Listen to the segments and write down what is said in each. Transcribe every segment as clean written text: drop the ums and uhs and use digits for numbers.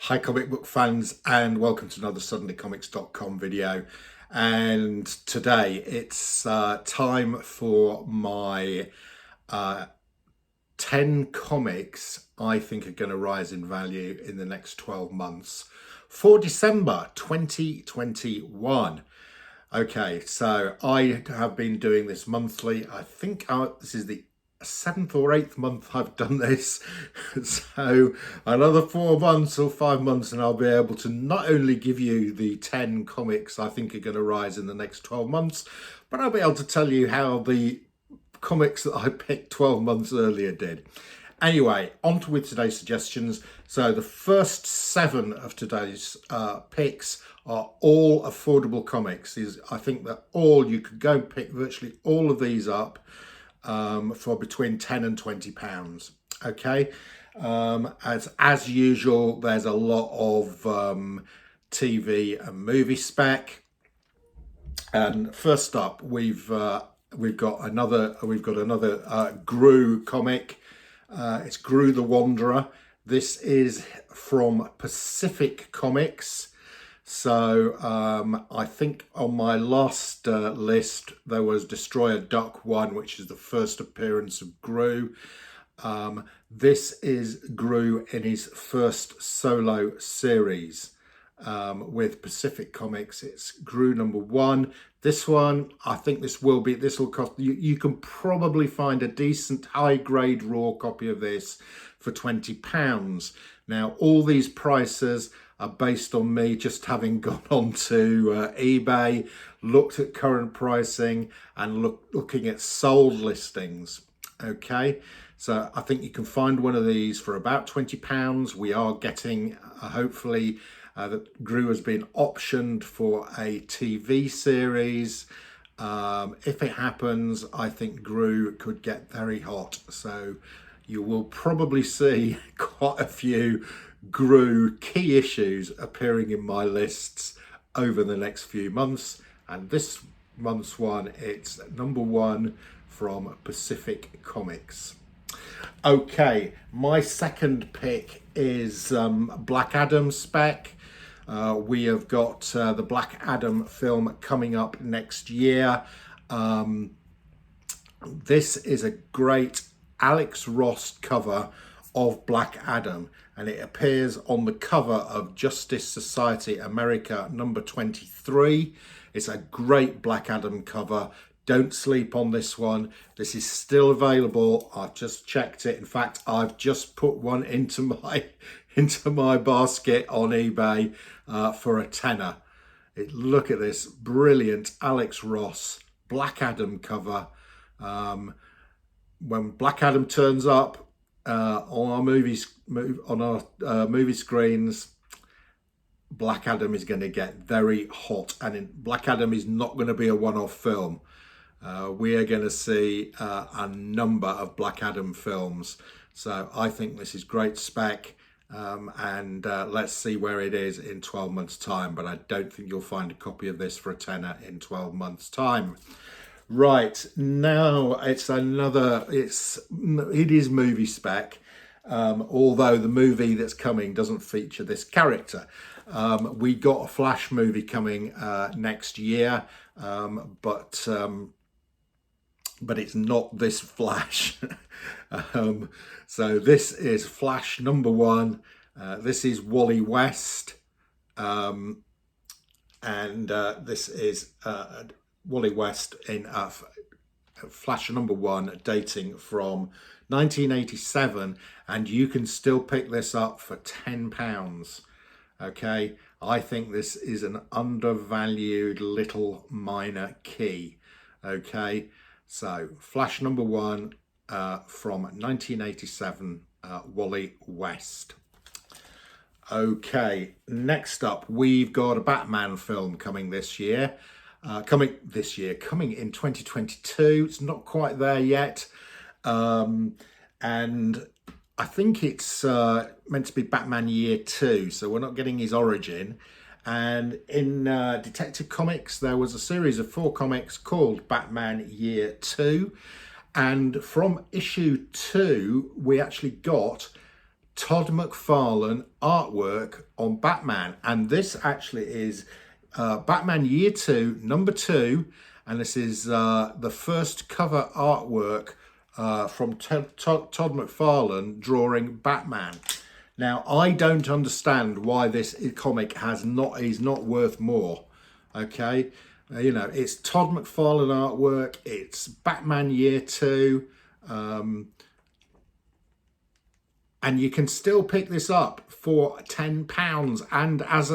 Hi comic book fans, and welcome to another suddenlycomics.com video. And today it's time for my 10 comics I think are going to rise in value in the next 12 months for December 2021. Okay, so I have been doing this monthly. I think this is the 7th or 8th month I've done this. So another 4 months or 5 months and I'll be able to not only give you the 10 comics I think are going to rise in the next 12 months, but I'll be able to tell you how the comics that I picked 12 months earlier did. Anyway, on to with today's suggestions. So the first 7 of today's picks are all affordable comics. I think that you could go and pick virtually all of these up for between £10 and £20. Okay, as usual, there's a lot of TV and movie spec. And first up, we've got another Gru comic. It's Gru the Wanderer. This is from Pacific Comics. So I think on my last list there was Destroyer Duck 1, which is the first appearance of Gru. This is Gru in his first solo series with Pacific Comics. It's Gru number 1. This one, I think this will cost you can probably find a decent high grade raw copy of this for £20. Now all these prices are based on me just having gone on to eBay, looked at current pricing and looking at sold listings. Okay, so I think you can find one of these for about £20. We are getting hopefully that Gru has been optioned for a TV series. If it happens, I think Gru could get very hot. So you will probably see quite a few Gru key issues appearing in my lists over the next few months. And this month's one, it's number 1 from Pacific Comics. Okay, my second pick is Black Adam spec. We have got the Black Adam film coming up next year. This is a great Alex Ross cover of Black Adam, and it appears on the cover of Justice Society America number 23. It's a great Black Adam cover. Don't sleep on this one. This is still available. I've just checked it. In fact, I've just put one into my basket on eBay for a tenner. Look at this brilliant Alex Ross Black Adam cover. When Black Adam turns up on our movie screens, Black Adam is going to get very hot, and Black Adam is not going to be a one-off film. We are going to see a number of Black Adam films. So I think this is great spec, and let's see where it is in 12 months time. But I don't think you'll find a copy of this for a tenner in 12 months time. Right, now it is movie spec, although the movie that's coming doesn't feature this character. We got a Flash movie coming next year, but it's not this Flash. So this is Flash number 1. This is Wally West, and this is Wally West in Flash number 1, dating from 1987, and you can still pick this up for £10. Okay, I think this is an undervalued little minor key. Okay, so Flash number 1 from 1987, Wally West. Okay, next up we've got a Batman film coming this year. Coming in 2022. It's not quite there yet, and I think it's meant to be Batman Year 2, so we're not getting his origin. And in Detective Comics there was a series of 4 comics called Batman Year 2, and from issue 2 we actually got Todd McFarlane artwork on Batman, and this actually is Batman Year 2, number 2, and this is the first cover artwork from Todd McFarlane drawing Batman. Now, I don't understand why this comic is not worth more. Okay, you know, it's Todd McFarlane artwork. It's Batman Year 2. And you can still pick this up for £10. And as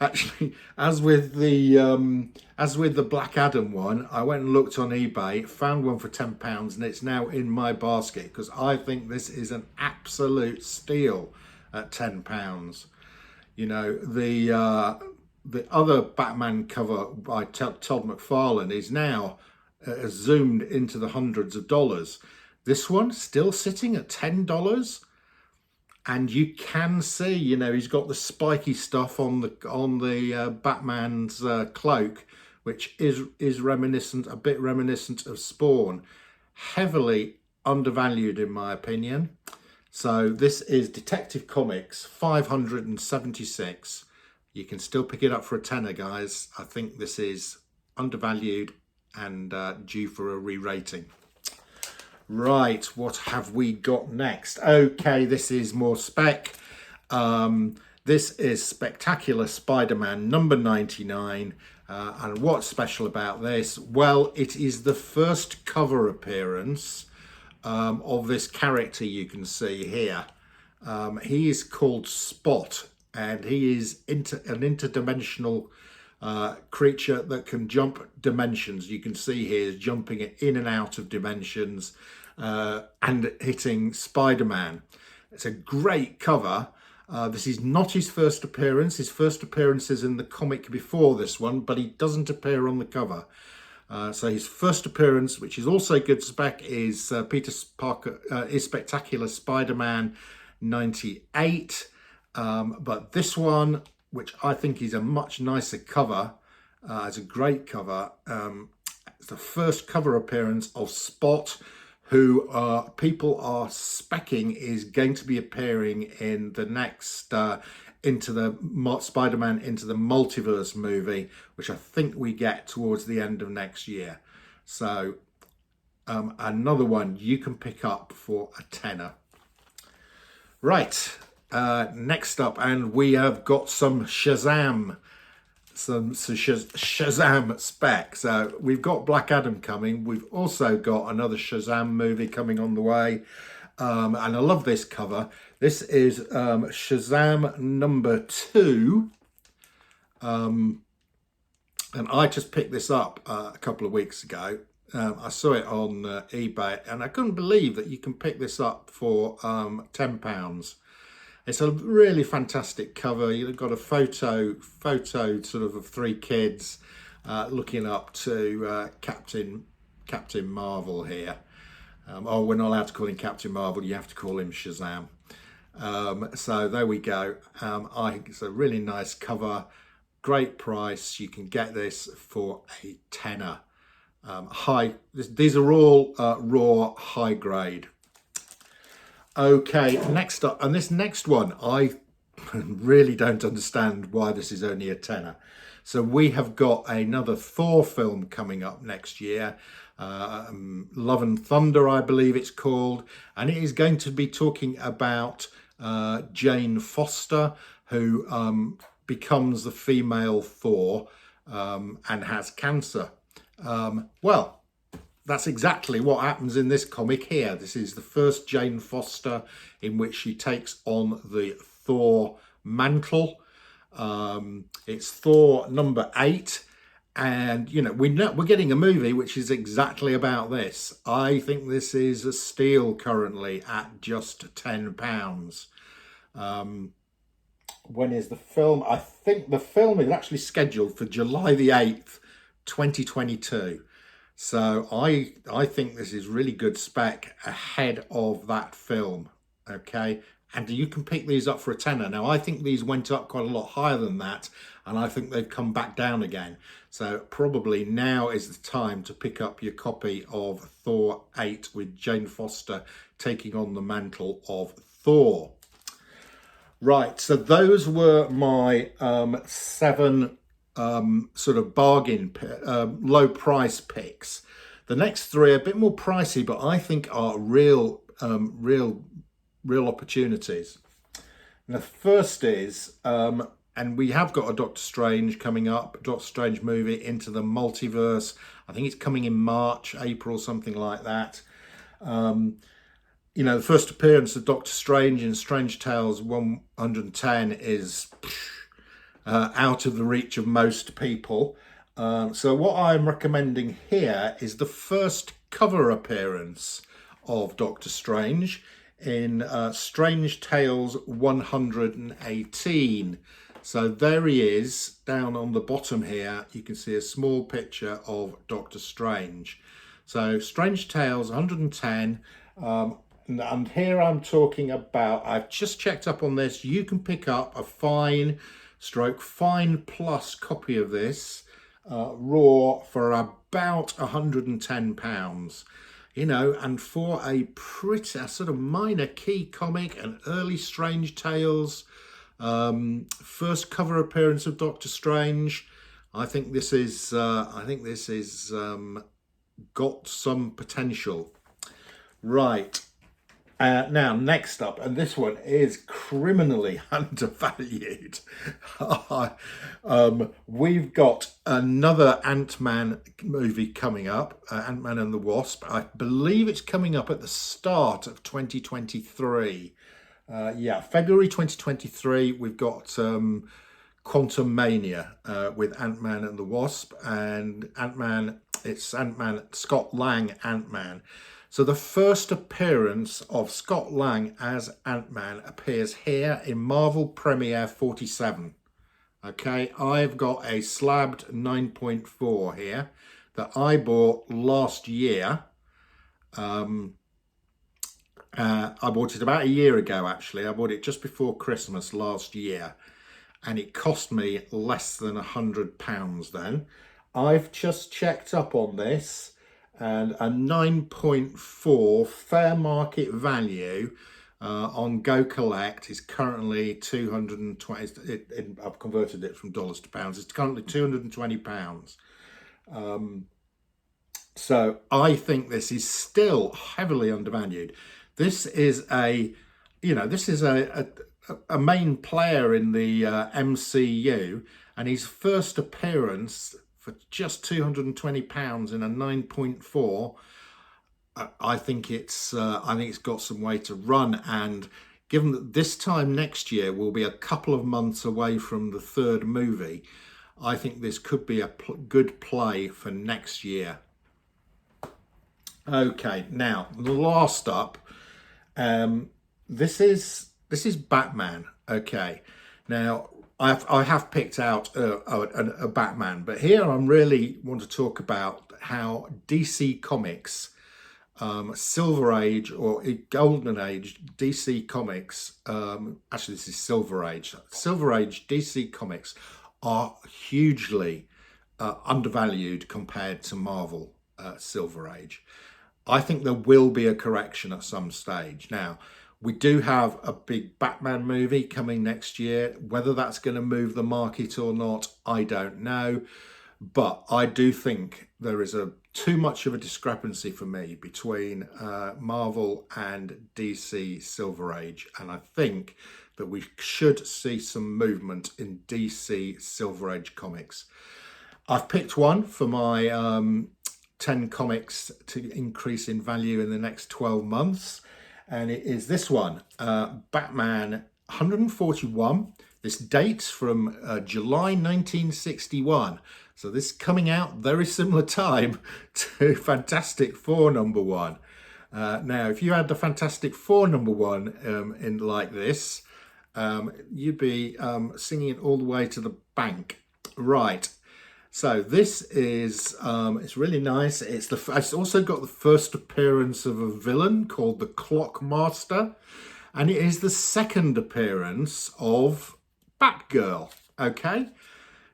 actually, as with the Black Adam one, I went and looked on eBay, found one for £10, and it's now in my basket because I think this is an absolute steal at £10. You know, the other Batman cover by Todd McFarlane is now zoomed into the hundreds of dollars. This one still sitting at $10, and you can see, you know, he's got the spiky stuff on the Batman's cloak, which is a bit reminiscent of Spawn. Heavily undervalued in my opinion. So this is Detective Comics 576. You can still pick it up for a tenner, guys. I think this is undervalued and due for a re-rating. Right, what have we got next? Okay, this is more Spec. This is Spectacular Spider-Man number 99. And what's special about this? Well, it is the first cover appearance of this character you can see here. He is called Spot, and he is an interdimensional creature that can jump dimensions. You can see he is jumping in and out of dimensions and hitting Spider-Man. It's a great cover. This is not his first appearance. His first appearance is in the comic before this one, but he doesn't appear on the cover. So his first appearance, which is also good spec, is Peter Parker is Spectacular Spider-Man 98. But this one, which I think is a much nicer cover, it's a great cover. It's the first cover appearance of Spot, who people are specking is going to be appearing in the next Into the Spider-Man Into the Multiverse movie, which I think we get towards the end of next year. So another one you can pick up for a tenner. Right, next up, and we have got some Shazam. Some Shazam spec. So we've got Black Adam coming. We've also got another Shazam movie coming on the way. And I love this cover. This is Shazam number 2. And I just picked this up a couple of weeks ago. I saw it on eBay, and I couldn't believe that you can pick this up for £10. It's a really fantastic cover. You've got a photo sort of 3 kids looking up to Captain Marvel here. Oh, we're not allowed to call him Captain Marvel. You have to call him Shazam. So there we go. I think it's a really nice cover. Great price. You can get this for a tenner. These are all raw, high grade. Okay, next up, and this next one, I really don't understand why this is only a tenner. So we have got another Thor film coming up next year, Love and Thunder, I believe it's called, and it is going to be talking about Jane Foster, who becomes the female Thor and has cancer. Well, that's exactly what happens in this comic here. This is the first Jane Foster in which she takes on the Thor mantle. It's Thor number 8. And, you know, we're getting a movie which is exactly about this. I think this is a steal currently at just £10. When is the film? I think the film is actually scheduled for July the 8th, 2022. So I think this is really good spec ahead of that film, okay? And you can pick these up for a tenner. Now, I think these went up quite a lot higher than that, and I think they've come back down again. So probably now is the time to pick up your copy of Thor 8 with Jane Foster taking on the mantle of Thor. Right, so those were my 7 sort of bargain, low price picks. The next 3 are a bit more pricey, but I think are real opportunities. And the first is, and we have got a Doctor Strange coming up, Doctor Strange movie Into the Multiverse. I think it's coming in March, April, something like that. You know, the first appearance of Doctor Strange in Strange Tales 110 is out of the reach of most people. So what I'm recommending here is the first cover appearance of Doctor Strange in Strange Tales 118. So there he is, down on the bottom here. You can see a small picture of Doctor Strange. So Strange Tales 110. And here I'm talking about, I've just checked up on this, you can pick up a fine plus copy of this raw for about £110. You know, and for a sort of minor key comic, an early Strange Tales, first cover appearance of Doctor Strange, I think this is got some potential. Right. Now, next up, and this one is criminally undervalued. We've got another Ant-Man movie coming up, Ant-Man and the Wasp. I believe it's coming up at the start of 2023. February 2023, we've got Quantum Mania with Ant-Man and the Wasp, and it's Ant-Man, Scott Lang Ant-Man. So the first appearance of Scott Lang as Ant-Man appears here in Marvel Premiere 47. Okay, I've got a slabbed 9.4 here that I bought last year. I bought it about a year ago, actually. I bought it just before Christmas last year, and it cost me less than £100 then. I've just checked up on this, and a 9.4 fair market value on Go Collect is currently 220. I've converted it from dollars to pounds. It's currently £220. So I think this is still heavily undervalued. This is a main player in the MCU, and his first appearance for just £220 in a 9.4, I think it's got some way to run. And given that this time next year will be a couple of months away from the third movie, I think this could be a good play for next year. Okay, now the last up, this is Batman. Okay, now I have picked out a Batman, but here I really want to talk about how DC Comics, Silver Age or Golden Age DC Comics, actually this is Silver Age DC Comics are hugely undervalued compared to Marvel Silver Age. I think there will be a correction at some stage. Now, we do have a big Batman movie coming next year. Whether that's going to move the market or not, I don't know. But I do think there is too much of a discrepancy for me between Marvel and DC Silver Age. And I think that we should see some movement in DC Silver Age comics. I've picked one for my 10 comics to increase in value in the next 12 months. And it is this one, Batman 141. This dates from July 1961. So this is coming out very similar time to Fantastic Four #1. Now, if you had the Fantastic Four #1 in like this, you'd be singing it all the way to the bank. Right. So this is, it's really nice. It's also got the first appearance of a villain called the Clockmaster, and it is the second appearance of Batgirl. Okay,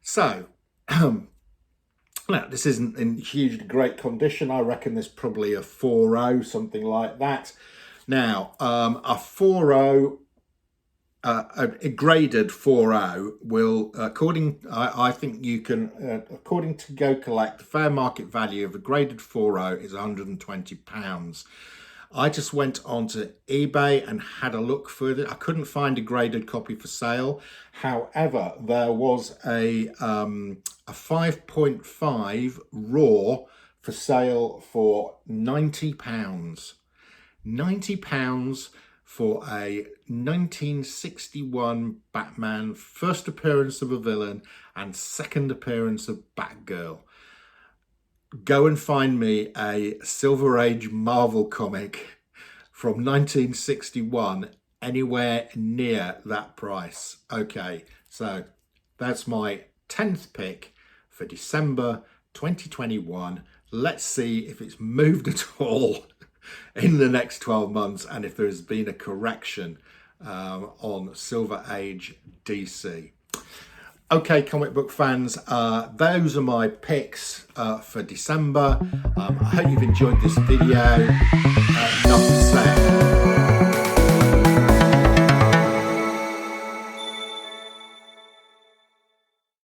so now this isn't in great condition. I reckon there's probably a 4.0, something like that. Now, a 4.0, a graded 4.0 will, I think you can, according to Go Collect, the fair market value of a graded 4.0 is £120. I just went onto eBay and had a look further. I couldn't find a graded copy for sale. However, there was a 5.5 raw for sale for £90. £90 for a 1961 Batman, first appearance of a villain and second appearance of Batgirl. Go and find me a Silver Age Marvel comic from 1961 anywhere near that price. Okay, so that's my 10th pick for December 2021. Let's see if it's moved at all in the next 12 months and if there's been a correction on Silver Age DC. Okay, comic book fans, those are my picks for December. I hope you've enjoyed this video.